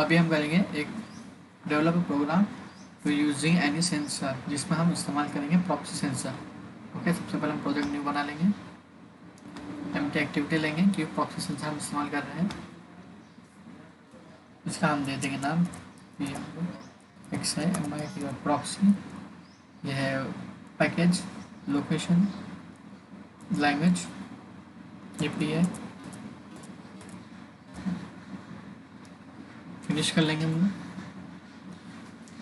अभी हम करेंगे एक develop program for using any sensor, जिसमें हम इस्तेमाल करेंगे प्रॉक्सी सेंसर। ओके, सबसे पहले हम प्रोजेक्ट न्यू बना लेंगे, एम्प्टी एक्टिविटी लेंगे कि प्रॉक्सी सेंसर हम इस्तेमाल कर रहे हैं। इसका हम दे देंगे नाम प्रॉक्सी। यह है package, location, language, API। Finish कर लेंगे हम।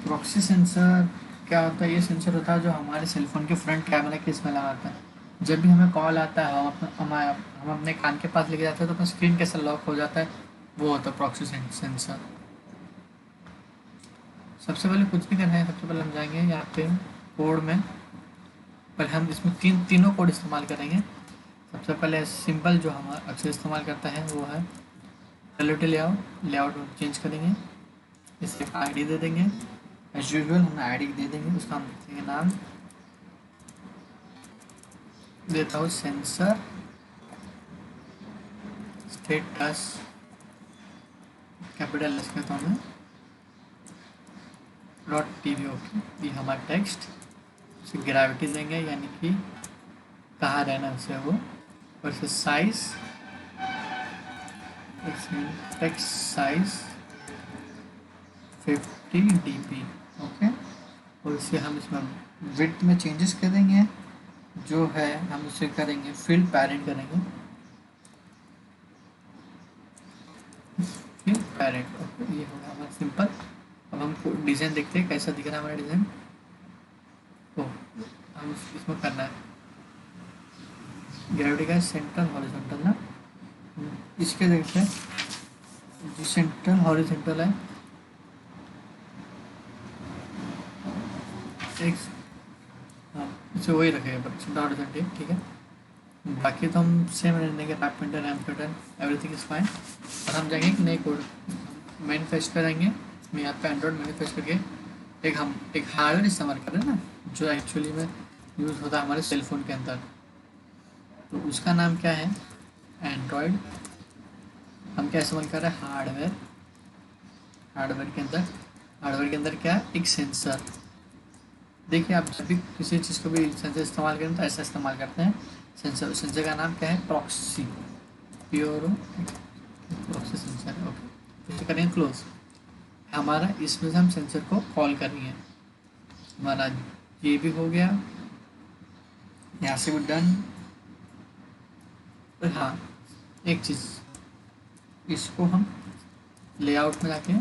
प्रॉक्सी सेंसर क्या होता है? ये सेंसर होता है जो हमारे सेलफोन के फ्रंट कैमरे के इसमें लगा होता है। जब भी हमें कॉल आता है, हम अपने कान के पास लेके जाते हैं तो अपना स्क्रीन कैसे लॉक हो जाता है, वो होता है प्रॉक्सी सेंसर। सबसे पहले कुछ भी करना है, सबसे पहले हम जाएंगे यहाँ पे कोड में। पहले हम इसमें तीनों कोड इस्तेमाल करेंगे। सबसे पहले सिंपल जो हम अक्सर इस्तेमाल करता है वो है रिलेटिव लेआउट चेंज करेंगे, इससे ID दे देंगे। एज यूजल हम ID दे देंगे, उसका हम देखेंगे नाम देता हूँ सेंसर स्टेटस, कैपिटल एस कहता हूँ मैं, .tv। ओके, ये हमारा टेक्स्ट। उसे ग्रेविटी देंगे, यानी कि कहाँ रहना उसे वो, और इसे size, text size 50 dp। Okay, और इसे हम इसमें विड्थ में चेंजेस करेंगे, जो है हम उसे करेंगे फील्ड पैरेंट करेंगे, फील्ड पैरेंट। ओके, ये होगा हमारा सिंपल। अब हमको डिज़ाइन देखते हैं कैसा दिख रहा है हमारा डिज़ाइन। तो हम इसमें करना है ग्रेविटी का सेंट्रल हॉरिजॉन्टल ना, इसके देखते हैं जो सेंट्रल हॉरिजॉन्टल है एक, हाँ इसे वही रखेगा सेंट्रल हॉरिजॉन्टल, ठीक है। बाकी तो हम सेम रहने देंगे, wrap pattern, ram pattern, everything is fine. और हम जाएंगे एक नए कोड मैनिफेस्ट करेंगे। मैं यहाँ पे एंड्रॉइड मैनिफेस्ट करके एक हार्डवेयर इस्तेमाल कर रहे हैं ना, जो एक्चुअली में यूज़ होता है हमारे सेलफोन के अंदर। तो उसका नाम क्या है? एंड्रॉयड। हम क्या इस्तेमाल कर रहे हैं? हार्डवेयर। हार्डवेयर के अंदर क्या है? एक सेंसर। देखिए, आप जब भी किसी चीज़ को भी सेंसर इस्तेमाल करें तो ऐसा इस्तेमाल करते हैं। सेंसर का नाम क्या है? Proxy, proxy sensor. ओके, तो करेंगे क्लोज। हमारा इसमें से हम सेंसर को कॉल करेंगे। हमारा ये भी हो गया, यहाँ से भी डन। और हाँ, एक चीज़, इसको हम लेआउट में जाके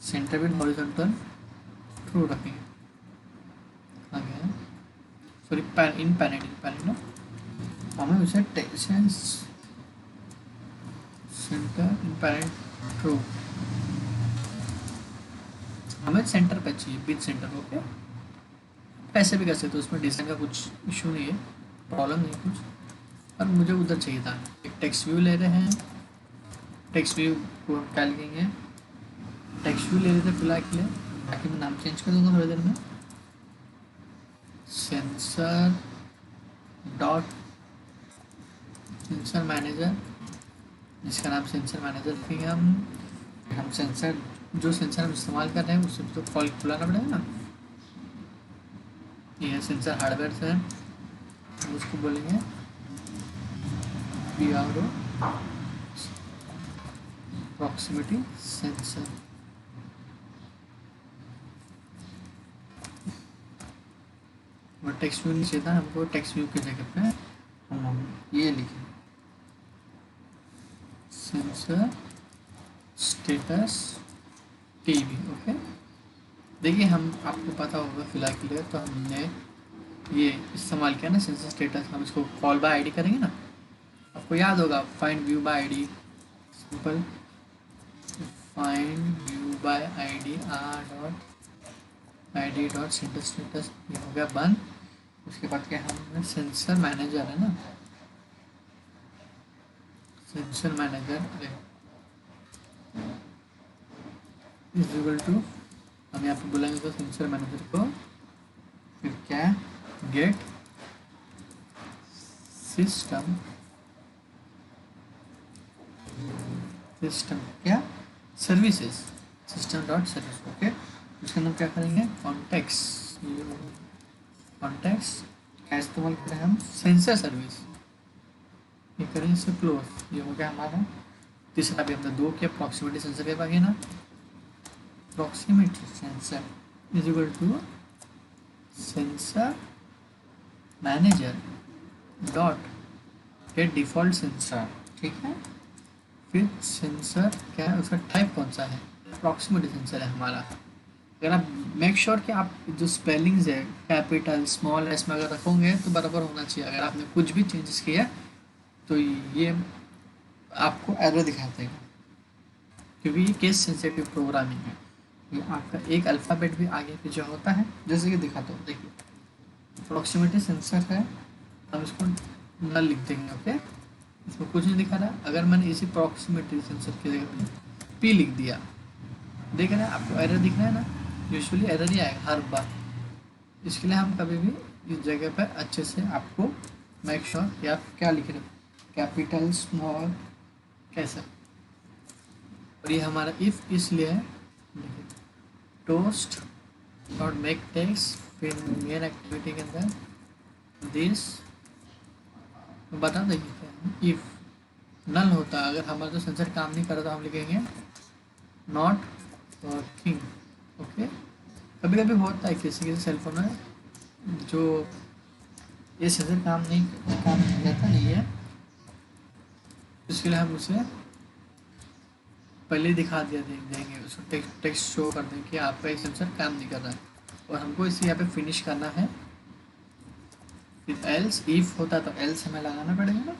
सेंटर विद हॉरिजॉन्टल ट्रू रखेंगे। आ गया, सॉरी इन पैरेंट ना, हमें उसे सेंटर इन पैरेंट ट्रू, हमें सेंटर पे चाहिए, विद सेंटर। ओके, ऐसे भी कर सकते हो, उसमें डिज़ाइन का कुछ इशू नहीं है, प्रॉब्लम नहीं कुछ। पर मुझे उधर चाहिए था। एक टेक्स्ट व्यू ले रहे हैं, टेक्स्ट व्यू को हम क्या लिखेंगे? टेक्स्ट व्यू ले रहे थे फिलहाल के लिए, बाकी मैं नाम चेंज कर दूंगा थोड़ी देर में। सेंसर मैनेजर, जिसका नाम सेंसर मैनेजर रखेंगे हम सेंसर, जो सेंसर हम इस्तेमाल कर रहे हैं उससे तो कॉल खुलाना पड़ेगा ना। ये सेंसर हार्डवेयर से हम उसको बोलेंगे PRO, प्रॉक्सिमिटी सेंसर। और टेक्स्ट व्यू नीचे था, हमको टेक्स्ट व्यू की जगह पे हम ये लिखें सेंसर स्टेटस TV। ओके, देखिए, हम आपको पता होगा फिलहाल के लिए तो हमने ये इस्तेमाल किया ना सेंसर स्टेटस। हम इसको कॉल बाय ID करेंगे ना, आपको याद होगा find view bye ID, simple find view bye ID ID dot centre status, ये हो गया बंद। उसके बाद क्या हमने सेंसर मैनेजर है ना, sensor manager is equal to, हम यहाँ पे बोलेंगे तो सेंसर मैनेजर को फिर क्या गेट सिस्टम क्या services, system dot service. Okay, उसके अंदर क्या करेंगे, कॉन्टेक्स्ट का इस्तेमाल करें हम सेंसर सर्विस, ये करें इसे क्लोज। ये हो गया हमारा तीसरा भी हमने दो किया, प्रॉक्सिमिटी सेंसर के बाकी ना, proximity sensor is equal to sensor manager dot gate default sensor. ठीक है, फिर सेंसर क्या है, उसका टाइप कौन सा है, प्रॉक्सिमिटी सेंसर है हमारा। अगर आप मेक श्योर कि आप जो स्पेलिंग्स है कैपिटल स्मॉल एस में अगर रखोगे तो बराबर होना चाहिए। अगर आपने कुछ भी चेंजेस किया तो ये आपको एरर दिखाते हैं, क्योंकि ये केस सेंसिटिव प्रोग्रामिंग है। ये आपका एक अल्फ़ाबेट भी आगे पीछे होता है, जैसे कि दिखाता हूँ। देखिए, प्रॉक्सिमिटी सेंसर है, हम इसको नल लिख देंगे। ओके, इसमें कुछ नहीं दिखा रहा। अगर मैंने इसी प्रॉक्सिमिटी सेंसर की जगह पी लिख दिया, देख रहे हैं आपको एरर दिख रहा है ना, यूजुअली एरर ही आएगा हर बार। इसके लिए हम कभी भी इस जगह पर अच्छे से आपको मेक श्योर कि आप क्या लिख रहे हो, कैपिटल स्मॉल कैसा। और ये हमारा इफ़ इसलिए है, टोस्ट डॉट मेक टेक्स्ट, फिर मेन एक्टिविटी के अंदर दिस बता देंगे क्या है, इफ़ नल होता है, अगर हमारा जो सेंसर काम नहीं कर रहा तो हम लिखेंगे नॉट वर्किंग। ओके, कभी कभी होता है किसी किसी सेल फोन में जो ये सेंसर काम करता नहीं है, इसके लिए हम उसे पहले दिखा देंगे, उसको टेक्स्ट शो कर देंगे कि आपका एक सेंसर काम नहीं कर रहा है, और हमको इसे यहाँ पे फिनिश करना है। फिर एल्स, इफ होता तो एल्स हमें लगाना पड़ेगा ना,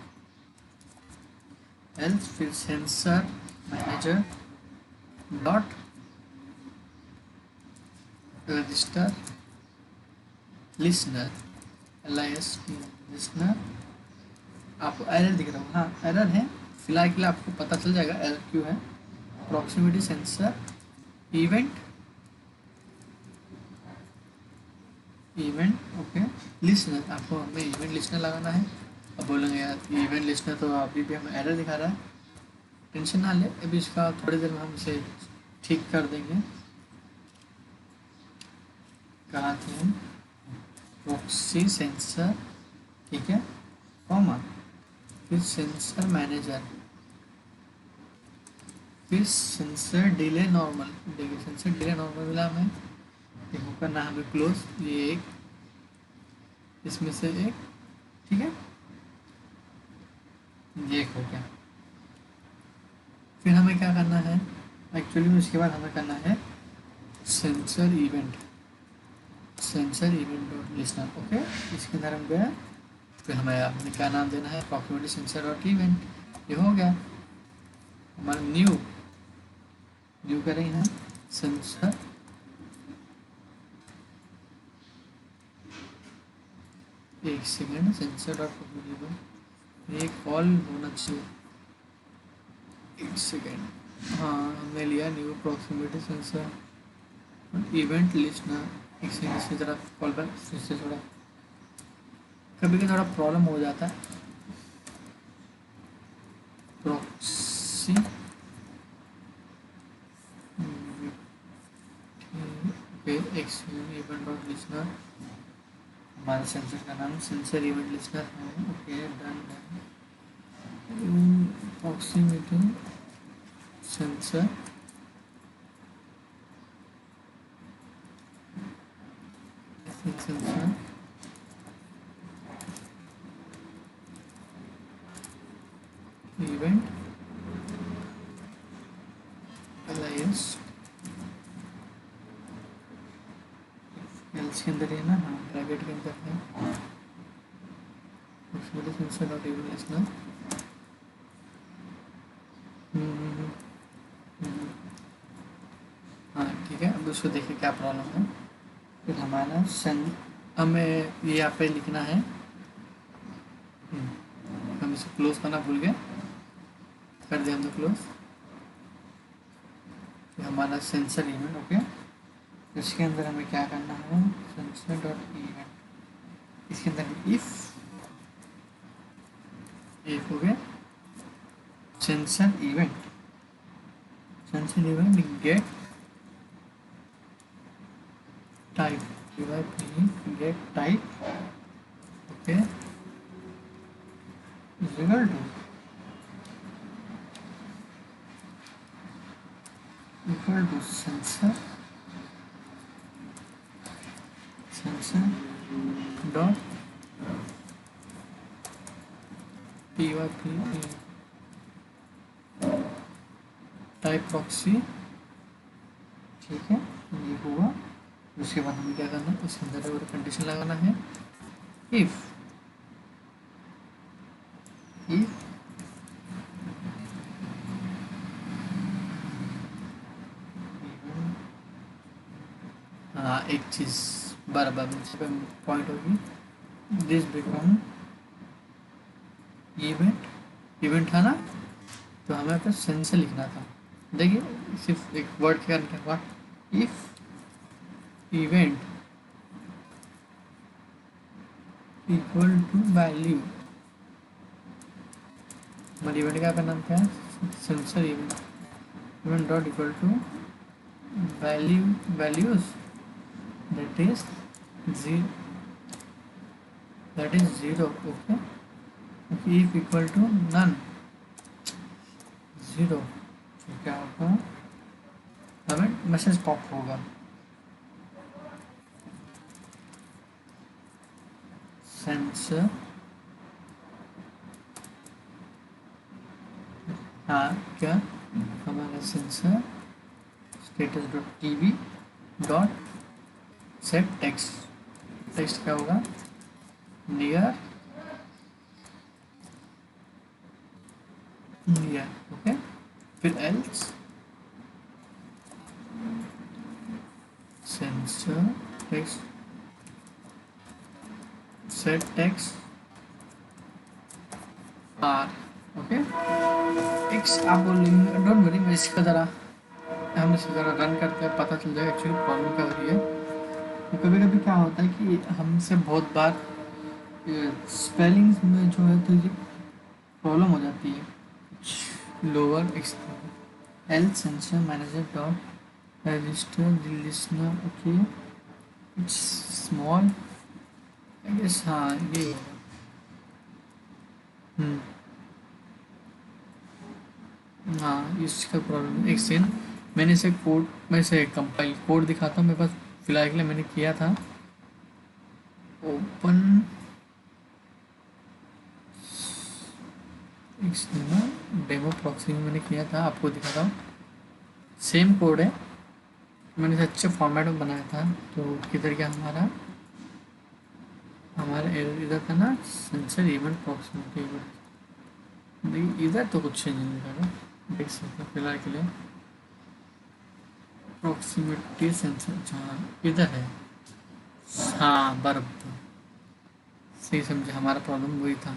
एल्स फिर sensor manager dot register listener, listener. आपको एरर दिख रहा होगा, हाँ एरर है, फिलहाल के लिए आपको पता चल जाएगा एरर क्यों है। Proximity sensor event okay listener, आपको हमें इवेंट लिसनर लगाना है। अब बोलेंगे यार इवेंट लिसनर तो अभी भी हमें एरर दिखा रहा है, टेंशन ना ले, अभी इसका थोड़ी देर में हम इसे ठीक कर देंगे। कहाँ थे हम, प्रॉक्सी सेंसर, ठीक है, कॉमा फिर सेंसर मैनेजर, फिर सेंसर डिले नॉर्मल। देखिए सेंसर डिले नॉर्मल मिला हमें, देखो करना हमें क्लोज, ये एक इसमें से एक, ठीक है, ये एक हो गया। फिर हमें क्या करना है, एक्चुअली में उसके बाद हमें करना है sensor event dot listener. Okay, इसके अंदर हम गए, फिर हमें क्या नाम देना है, प्रॉक्सिमिटी सेंसर डॉट इवेंट, ये हो गया हमारा न्यू करेंगे हम सेंसर एक सेकेंड, सेंसर डॉट ये कॉल होना चाहिए, एक सेकेंड, हाँ हमने लिया new proximity sensor event listener. एक सेकेंड इसकी तरफ कॉल बैक, फिर से थोड़ा कभी कभी थोड़ा प्रॉब्लम हो जाता है। प्रॉक्सी इवेंट डॉट लिसनर, हमारे सेंसर का नाम सेंसर इवेंट लिसनर है। Okay done, proximity sensor event alliance, else के अंदर है ना, हाँ ब्रैकेट के अंदर है proximity sensor dot event listener. हाँ ठीक है, अब उसको देखिए क्या प्रॉब्लम है। फिर हमारा हमें ये यहाँ पे लिखना है, हम इसे क्लोज करना भूल गए, कर दिया हम तो क्लोज। फिर हमारा सेंसर इवेंट, ओके, इसके अंदर हमें क्या करना है, सेंसर डॉट इवेंट, इसके अंदर इफ हो गया sensor sensor event get type, get type, okay, is equal to sensor dot py type proxy, ठीक है, ये हुआ। उसके बाद हमें क्या करना है, इसके अंदर और कंडीशन लगाना है, इफ हाँ एक चीज़ बराबर पॉइंट होगी, दिस बिकम इवेंट था ना, तो हमें अपना सेंसर लिखना था। देखिए सिर्फ एक वर्ड क्या करना है, if event equal to value, हमारे इवेंट का नाम क्या है, sensor event dot equal to values that is zero, okay, if equal to none, zero, तो क्या होगा, हमें मैसेज पॉप होगा, सेंसर, हाँ क्या हमारा sensor status dot TV dot set text क्या होगा, नियर, ओके, फिर else sensor text set text R, okay, X आप बोलेंगे डोंट वरी, मैं इसका ज़रा रन करके पता चल जाएगा एक्चुअली प्रॉब्लम क्या हो रही है। तो कभी कभी क्या होता है कि हमसे बहुत बार स्पेलिंग्स में जो है तो ये प्रॉब्लम हो जाती है, lower X L sensor manager dot register listener, okay, small I guess, हाँ ये हाँ इसका प्रॉब्लम एक सेकेंड, मैंने इसे कोड में से कंपाइल कोड दिखाता हूँ, मेरे पास फिलहाल के लिए मैंने किया था ओपन डेमो प्रॉक्सी में मैंने किया था, आपको दिखाता हूँ, सेम कोड है, मैंने इसे अच्छे फॉर्मेट में बनाया था। तो किधर क्या हमारा इधर था ना सेंसर इवेंट प्रॉक्सिमिटी इवेंट, इधर तो कुछ चेंज नहीं करा, देख सकते फिलहाल के लिए प्रॉक्सिमिटी सेंसर जहाँ इधर है, हाँ बराबर सही समझे, हमारा प्रॉब्लम वही था।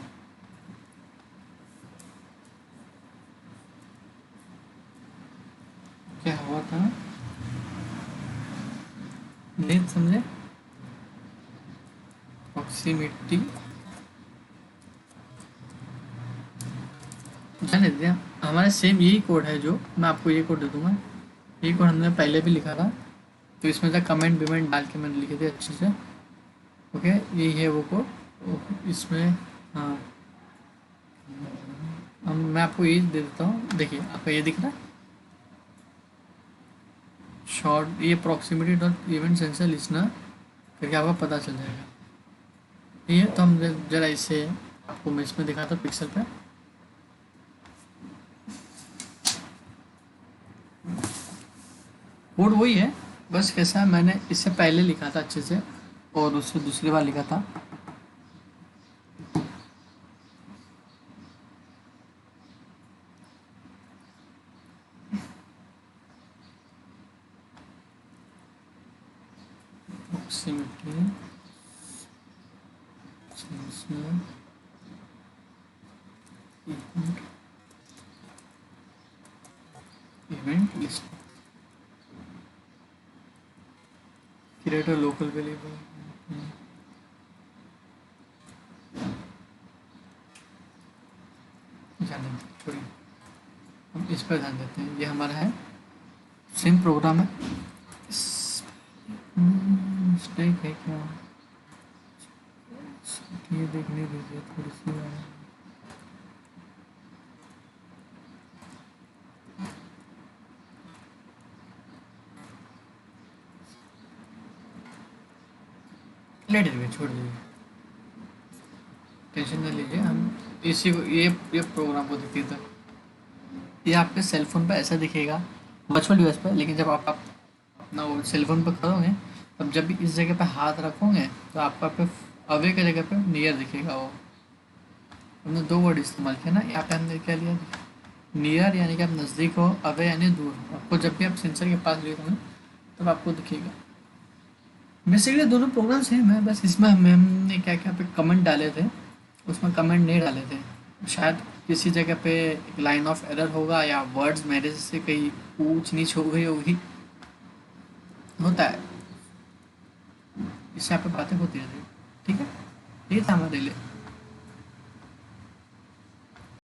क्या हुआ था नहीं समझे, प्रॉक्सिमिटी जाने दिया, हमारा सेम यही कोड है, जो मैं आपको ये कोड दे दूंगा, ये कोड हमने पहले भी लिखा था, तो इसमें से कमेंट विमेंट डाल के मैंने लिखे थे अच्छे से, ओके, यही है वो कोड इसमें, हाँ मैं आपको ये दे देता हूँ, देखिए आपको ये दिख रहा है शॉर्ट, ये proximity dot event sensor listener करके आपको पता चल जाएगा। ये तो हम जरा इसे आपको मैं इसमें दिखाता पिक्सल पे, कोड वही है, बस कैसा है मैंने इससे पहले लिखा था अच्छे से और उससे दूसरी बार लिखा था, proximity sensor event list, create a local variable, जाने छोड़िए, हम इस पर ध्यान देते हैं, ये हमारा है सेम प्रोग्राम है। मिस्टेक है क्या, ये देखने दीजिए थोड़ी सी। लेट दीजिए, छोड़ दीजिए, टेंशन न लीजिए। हम इसी को ये प्रोग्राम को देखिए तो ये आपके सेल फोन पे ऐसा दिखेगा वर्चुअल यूएस पे, लेकिन जब आप अपना वो सेल फोन पे करोगे तब जब भी इस जगह पे हाथ रखोगे तो आपका पे अवे की जगह पे नियर दिखेगा। वो हमने दो वर्ड इस्तेमाल किया ना, यहाँ पे हमने क्या लिया, नियर यानी कि आप नज़दीक हो, अवे यानी दूर हो। आपको जब भी आप सेंसर के पास ले रहे तब आपको दिखेगा। बेसिकली दोनों प्रोग्राम सेम है, बस इसमें हमने क्या क्या पे कमेंट डाले थे, उसमें कमेंट नहीं डाले थे। शायद किसी जगह पे एक लाइन ऑफ एरर होगा या वर्ड्स मेरे से कहीं ऊंच नीच हो गई होगी, होता है। इससे यहाँ पे बातें होती रहती है। ठीक है, ये था हमारे लिए।